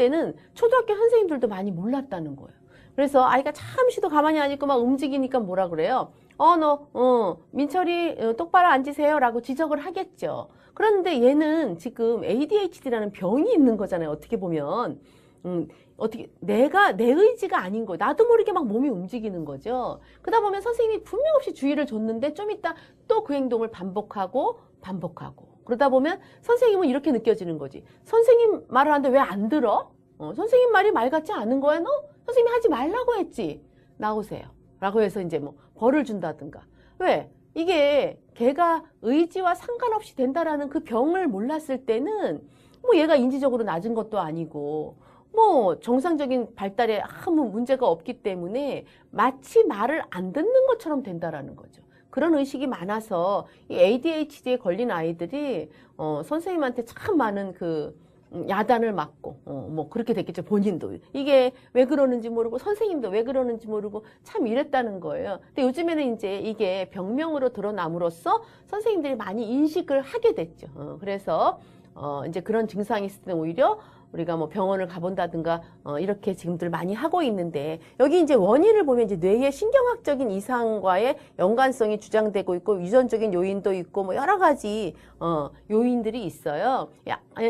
때는 초등학교 선생님들도 많이 몰랐다는 거예요. 그래서 아이가 잠시도 가만히 안 있고 막 움직이니까 뭐라 그래요? 민철이 똑바로 앉으세요 라고 지적을 하겠죠. 그런데 얘는 지금 ADHD라는 병이 있는 거잖아요. 어떻게 보면. 내 의지가 아닌 거예요. 나도 모르게 막 몸이 움직이는 거죠. 그러다 보면 선생님이 분명 없이 주의를 줬는데 좀 이따 또 그 행동을 반복하고. 그러다 보면 선생님은 이렇게 느껴지는 거지. 선생님 말을 하는데 왜 안 들어? 선생님 말이 말 같지 않은 거야, 너? 선생님이 하지 말라고 했지. 나오세요. 라고 해서 이제 뭐 벌을 준다든가. 왜? 이게 걔가 의지와 상관없이 된다라는 그 병을 몰랐을 때는 뭐 얘가 인지적으로 낮은 것도 아니고 뭐 정상적인 발달에 아무 문제가 없기 때문에 마치 말을 안 듣는 것처럼 된다라는 거죠. 그런 의식이 많아서 이 ADHD에 걸린 아이들이 선생님한테 참 많은 그 야단을 맞고 뭐 그렇게 됐겠죠. 본인도 이게 왜 그러는지 모르고 선생님도 왜 그러는지 모르고 참 이랬다는 거예요. 근데 요즘에는 이제 이게 병명으로 드러남으로써 선생님들이 많이 인식을 하게 됐죠. 그래서 이제 그런 증상이 있을 때 오히려 우리가 뭐 병원을 가본다든가 이렇게 지금들 많이 하고 있는데 여기 이제 원인을 보면 이제 뇌의 신경학적인 이상과의 연관성이 주장되고 있고 유전적인 요인도 있고 뭐 여러 가지 요인들이 있어요.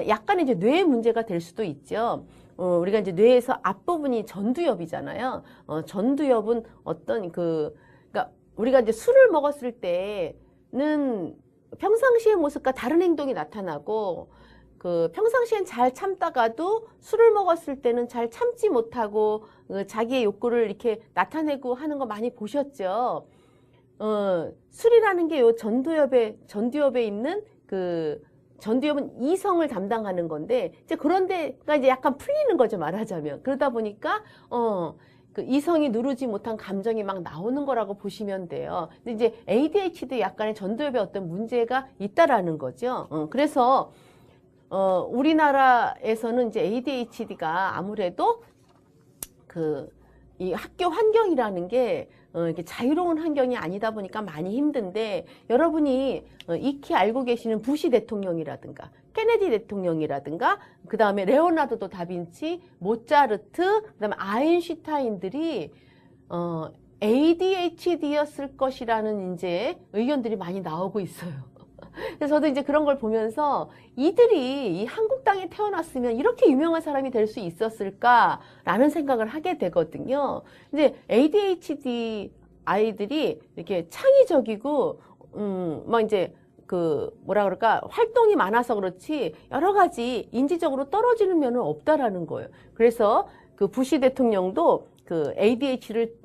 약간 이제 뇌 문제가 될 수도 있죠. 우리가 이제 뇌에서 앞부분이 전두엽이잖아요. 전두엽은 어떤 그러니까 우리가 이제 술을 먹었을 때는 평상시의 모습과 다른 행동이 나타나고 평상시엔 잘 참다가도 술을 먹었을 때는 잘 참지 못하고 자기의 욕구를 이렇게 나타내고 하는 거 많이 보셨죠? 술이라는 게 요 전두엽에 있는 전두엽은 이성을 담당하는 건데 이제 그런 데가 이제 약간 풀리는 거죠, 말하자면. 그러다 보니까 이성이 누르지 못한 감정이 막 나오는 거라고 보시면 돼요. 근데 이제 ADHD 약간의 전두엽에 어떤 문제가 있다라는 거죠. 그래서 우리나라에서는 이제 ADHD가 아무래도 이 학교 환경이라는 게 이렇게 자유로운 환경이 아니다 보니까 많이 힘든데 여러분이 익히 알고 계시는 부시 대통령이라든가 케네디 대통령이라든가 그 다음에 레오나르도 다빈치, 모차르트, 그 다음에 아인슈타인들이 ADHD였을 것이라는 이제 의견들이 많이 나오고 있어요. 그래서 저도 이제 그런 걸 보면서 이들이 이 한국 땅에 태어났으면 이렇게 유명한 사람이 될 수 있었을까라는 생각을 하게 되거든요. 이제 ADHD 아이들이 이렇게 창의적이고, 막 이제 뭐라 그럴까, 활동이 많아서 그렇지 여러 가지 인지적으로 떨어지는 면은 없다라는 거예요. 그래서 부시 대통령도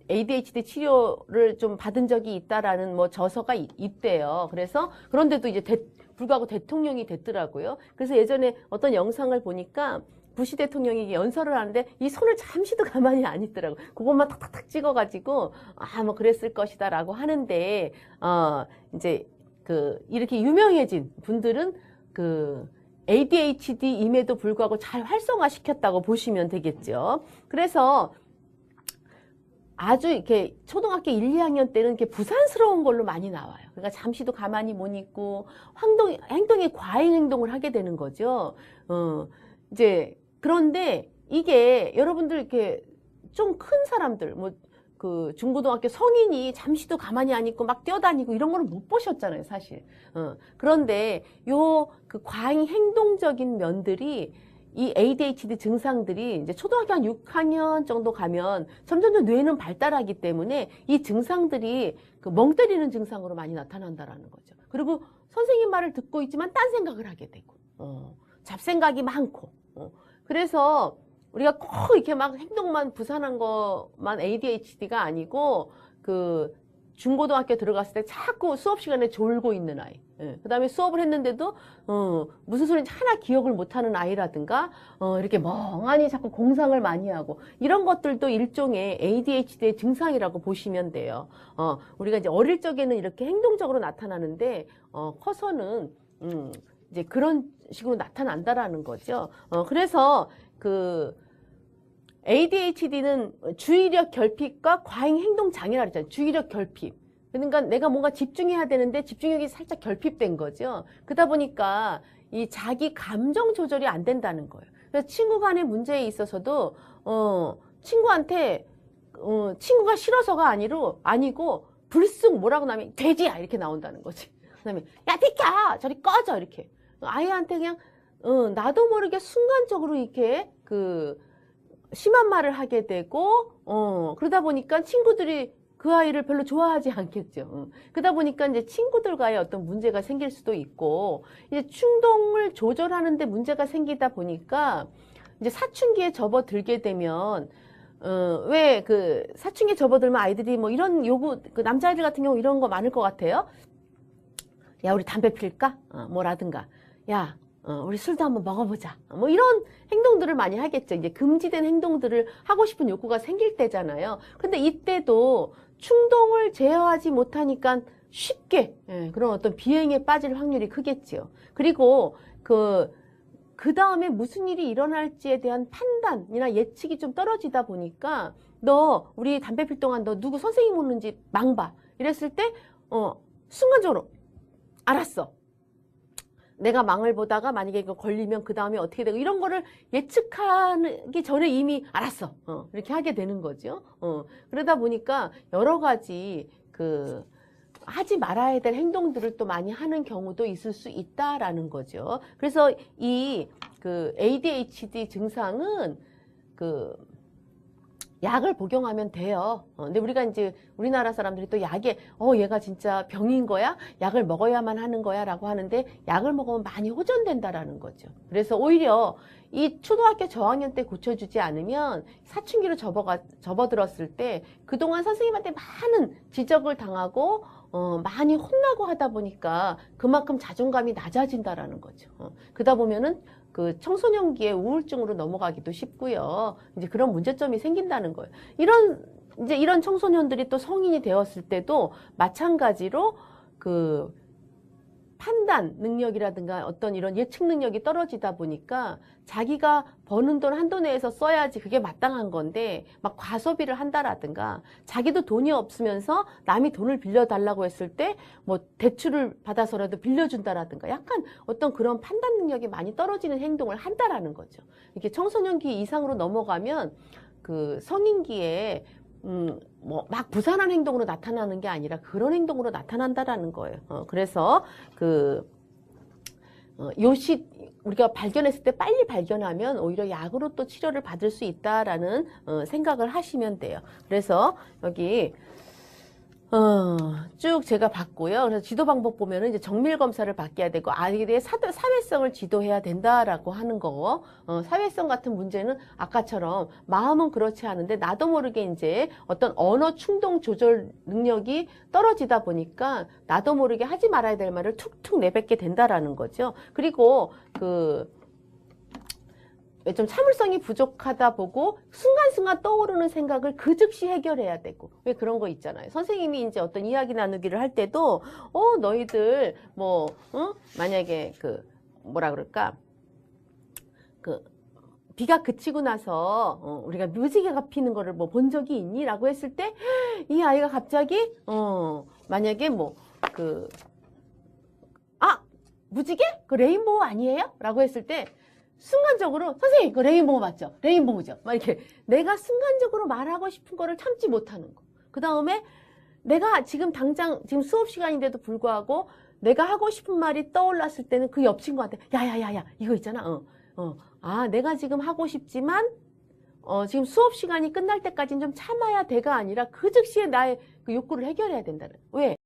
ADHD 치료를 좀 받은 적이 있다라는 뭐 저서가 있대요. 그래서 그런데도 이제 불구하고 대통령이 됐더라고요. 그래서 예전에 어떤 영상을 보니까 부시 대통령이 연설을 하는데 이 손을 잠시도 가만히 안 있더라고요. 그것만 탁탁탁 찍어가지고 뭐 그랬을 것이다라고 하는데 이제 이렇게 유명해진 분들은 ADHD임에도 불구하고 잘 활성화시켰다고 보시면 되겠죠. 그래서 아주 이렇게 초등학교 1, 2학년 때는 이렇게 부산스러운 걸로 많이 나와요. 그러니까 잠시도 가만히 못 있고 행동에 과잉 행동을 하게 되는 거죠. 이제 그런데 이게 여러분들 이렇게 좀 큰 사람들 중고등학교 성인이 잠시도 가만히 안 있고 막 뛰어다니고 이런 거는 못 보셨잖아요, 사실. 그런데 과잉 행동적인 면들이 이 ADHD 증상들이 이제 초등학교 한 6학년 정도 가면 점점 뇌는 발달하기 때문에 이 증상들이 멍 때리는 증상으로 많이 나타난다라는 거죠. 그리고 선생님 말을 듣고 있지만 딴 생각을 하게 되고, 잡생각이 많고, 그래서 우리가 꼭 이렇게 막 행동만 부산한 것만 ADHD가 아니고 중고등학교 들어갔을 때 자꾸 수업 시간에 졸고 있는 아이. 그 다음에 수업을 했는데도, 무슨 소리인지 하나 기억을 못하는 아이라든가, 이렇게 멍하니 자꾸 공상을 많이 하고, 이런 것들도 일종의 ADHD의 증상이라고 보시면 돼요. 우리가 이제 어릴 적에는 이렇게 행동적으로 나타나는데, 커서는, 이제 그런 식으로 나타난다라는 거죠. 그래서 ADHD는 주의력 결핍과 과잉 행동 장애라 그랬잖아요. 주의력 결핍. 그러니까 내가 뭔가 집중해야 되는데 집중력이 살짝 결핍된 거죠. 그러다 보니까 이 자기 감정 조절이 안 된다는 거예요. 그래서 친구 간의 문제에 있어서도, 친구한테, 친구가 싫어서가 아니고, 불쑥 뭐라고 나면, 돼지야! 이렇게 나온다는 거지. 그 다음에, 야, 비켜! 저리 꺼져! 이렇게. 아이한테 그냥, 나도 모르게 순간적으로 이렇게, 심한 말을 하게 되고, 그러다 보니까 친구들이 그 아이를 별로 좋아하지 않겠죠. 그러다 보니까 이제 친구들과의 어떤 문제가 생길 수도 있고, 이제 충동을 조절하는데 문제가 생기다 보니까, 이제 사춘기에 접어들게 되면, 왜 사춘기에 접어들면 아이들이 뭐 이런 요구, 남자아이들 같은 경우 이런 거 많을 것 같아요. 야, 우리 담배 필까? 뭐라든가. 야, 우리 술도 한번 먹어보자. 뭐 이런 행동들을 많이 하겠죠. 이제 금지된 행동들을 하고 싶은 욕구가 생길 때잖아요. 근데 이때도 충동을 제어하지 못하니까 쉽게 그런 어떤 비행에 빠질 확률이 크겠죠. 그리고 그 다음에 무슨 일이 일어날지에 대한 판단이나 예측이 좀 떨어지다 보니까 너 우리 담배 필 동안 너 누구 선생님 오는지 망봐. 이랬을 때 순간적으로 알았어. 내가 망을 보다가 만약에 이거 걸리면 그 다음에 어떻게 되고 이런 거를 예측하기 전에 이미 알았어. 이렇게 하게 되는 거죠. 그러다 보니까 여러 가지 하지 말아야 될 행동들을 또 많이 하는 경우도 있을 수 있다라는 거죠. 그래서 이 ADHD 증상은 약을 복용하면 돼요. 근데 우리가 이제 우리나라 사람들이 또 약에 얘가 진짜 병인 거야? 약을 먹어야만 하는 거야? 라고 하는데 약을 먹으면 많이 호전된다라는 거죠. 그래서 오히려 이 초등학교 저학년 때 고쳐주지 않으면 사춘기로 접어들었을 때 그동안 선생님한테 많은 지적을 당하고 많이 혼나고 하다 보니까 그만큼 자존감이 낮아진다라는 거죠. 그러다 보면은 청소년기에 우울증으로 넘어가기도 쉽고요. 이제 그런 문제점이 생긴다는 거예요. 이런 청소년들이 또 성인이 되었을 때도 마찬가지로 판단 능력이라든가 어떤 이런 예측 능력이 떨어지다 보니까 자기가 버는 돈 한도 내에서 써야지 그게 마땅한 건데 막 과소비를 한다라든가 자기도 돈이 없으면서 남이 돈을 빌려달라고 했을 때 뭐 대출을 받아서라도 빌려준다라든가 약간 어떤 그런 판단 능력이 많이 떨어지는 행동을 한다라는 거죠. 이렇게 청소년기 이상으로 넘어가면 성인기에 뭐 막 부산한 행동으로 나타나는 게 아니라 그런 행동으로 나타난다라는 거예요. 그래서 우리가 발견했을 때 빨리 발견하면 오히려 약으로 또 치료를 받을 수 있다라는 생각을 하시면 돼요. 그래서 여기 쭉 제가 봤고요. 그래서 지도 방법 보면은 이제 정밀 검사를 받게 되고 아이들의 사회성을 지도해야 된다라고 하는 거. 사회성 같은 문제는 아까처럼 마음은 그렇지 않은데 나도 모르게 이제 어떤 언어 충동 조절 능력이 떨어지다 보니까 나도 모르게 하지 말아야 될 말을 툭툭 내뱉게 된다라는 거죠. 그리고 좀 참을성이 부족하다 보고 순간순간 떠오르는 생각을 그 즉시 해결해야 되고 왜 그런 거 있잖아요. 선생님이 이제 어떤 이야기 나누기를 할 때도 너희들 만약에 뭐라 그럴까 비가 그치고 나서 우리가 뮤지개가 피는 거를 뭐 본 적이 있니? 라고 했을 때 이 아이가 갑자기 만약에 무지개? 그 레인보우 아니에요? 라고 했을 때 순간적으로 선생님 그 레인보우 맞죠? 레인보우죠. 막 이렇게 내가 순간적으로 말하고 싶은 거를 참지 못하는 거. 그 다음에 내가 지금 수업 시간인데도 불구하고 내가 하고 싶은 말이 떠올랐을 때는 그 옆 친구한테 야야야야 이거 있잖아. 내가 지금 하고 싶지만 지금 수업 시간이 끝날 때까지는 좀 참아야 돼가 아니라 그 즉시에 나의 그 욕구를 해결해야 된다는. 왜?